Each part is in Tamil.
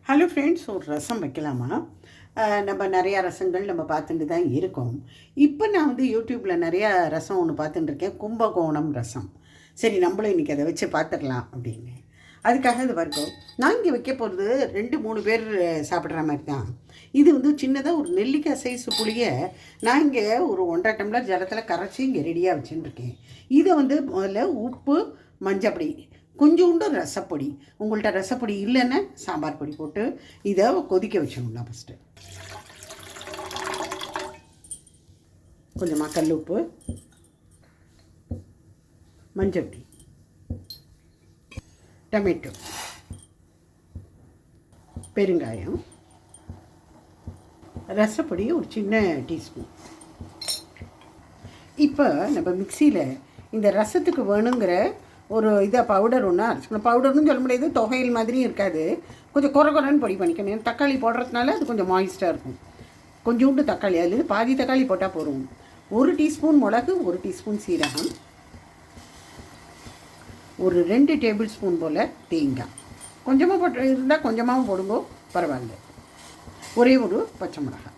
ஹலோ ஃப்ரெண்ட்ஸ், ஒரு ரசம் வைக்கலாமா? நம்ம நிறையா ரசங்கள் நம்ம பார்த்துட்டு தான் இருக்கோம். இப்போ நான் யூடியூப்பில் நிறையா ரசம் ஒன்று பார்த்துட்டுருக்கேன், கும்பகோணம் ரசம். சரி, நம்மளும் இன்றைக்கி அதை வச்சு பார்த்துடலாம் அப்படின்னு. அதுக்காக இது வரைக்கும் நான் இங்கே வைக்க போகிறது 2-3 பேர் சாப்பிட்ற மாதிரி தான். இது சின்னதாக ஒரு நெல்லிக்காய் சைஸு புளியை நான் இங்கே ஒரு 1.5 டம்ளர் ஜலத்தில் கரைச்சி இங்கே ரெடியாக வச்சுட்டுருக்கேன். இதை முதல்ல உப்பு, மஞ்சப்பொடி, கொஞ்சோண்டு ரசப்பொடி, உங்கள்கிட்ட ரசப்பொடி இல்லைன்னா சாம்பார் பொடி போட்டு இதை கொதிக்க வச்சிடலாம். ஃபஸ்ட்டு கொஞ்சமாக கல் உப்பு, மஞ்சப்பொடி, டொமேட்டோ, பெருங்காயம், ரசப்பொடி ஒரு சின்ன டீஸ்பூன். இப்போ நம்ம மிக்சியில் இந்த ரசத்துக்கு வேணுங்கிற ஒரு இதை பவுடர் ஒன்று அரைச்சிக்கணும். பவுடர்னு சொல்ல முடியாது, தொகையில் மாதிரியும் இருக்காது, கொஞ்சம் குறைன்னு பொடி பண்ணிக்கணும். தக்காளி போடுறதுனால அது கொஞ்சம் மாய்ஸ்டாக இருக்கும். கொஞ்சோண்டு தக்காளி, அதில் பாதி தக்காளி போட்டால் போதும். 1 டீஸ்பூன் மிளகு, 1 டீஸ்பூன் சீரகம், ஒரு 2 டேபிள் ஸ்பூன் போல் தேங்காய். கொஞ்சமாக போட்டு இருந்தால் கொஞ்சமாகவும் போடுங்கோ, பரவாயில்ல. ஒரே ஒரு பச்சை மிளகாய்,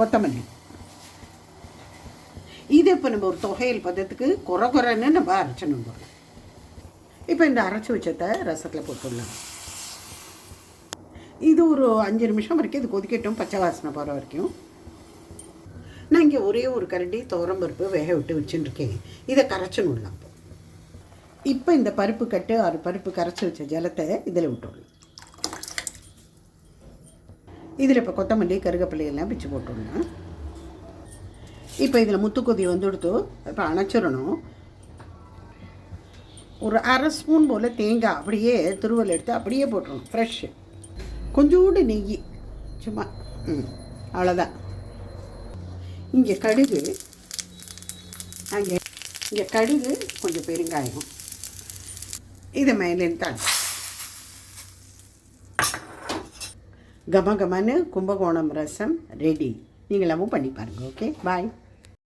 கொத்தமல்லி. இது இப்போ நம்ம ஒரு தொகையில் பதத்துக்கு குறைன்னு நம்ம அரைச்சணும். இப்போ இந்த அரைச்சி வச்சத்தை ரசத்தில் போட்டுடலாம். இது ஒரு 5 நிமிஷம் வரைக்கும் இது கொதிக்கட்டும், பச்சை வாசனை போகிற வரைக்கும். நான் இங்கே ஒரே ஒரு கரண்டி துவரம்பருப்பு வேக விட்டு வச்சுட்டுருக்கேன். இதை கரைச்சணும்லாம். இப்போ இந்த பருப்பு கட்டு 6 பருப்பு கரைச்சி வச்ச ஜலத்தை இதில் விட்டுடலாம். இதில் இப்போ கொத்தமல்லி, கருவேப்பிலையெல்லாம் பிச்சு போட்டுடலாம். இப்போ இதில் முத்துக்கொதி வந்துடுத்து. இப்போ அணைச்சிடணும். ஒரு 1/2 ஸ்பூன் போல் தேங்காய் அப்படியே துருவல் எடுத்து அப்படியே போட்டுடணும், ஃப்ரெஷ்ஷு. கொஞ்சோண்டு நெய், சும்மா அவ்வளோதான். இங்கே கடுகு, இங்கே கடுகு, கொஞ்சம் பெருங்காயம், இதை மேலேருந்து தான் கமகமன்னு கும்பகோணம் ரசம் ரெடி. நீங்களாவும் பண்ணி பாருங்கள். ஓகே, பாய்.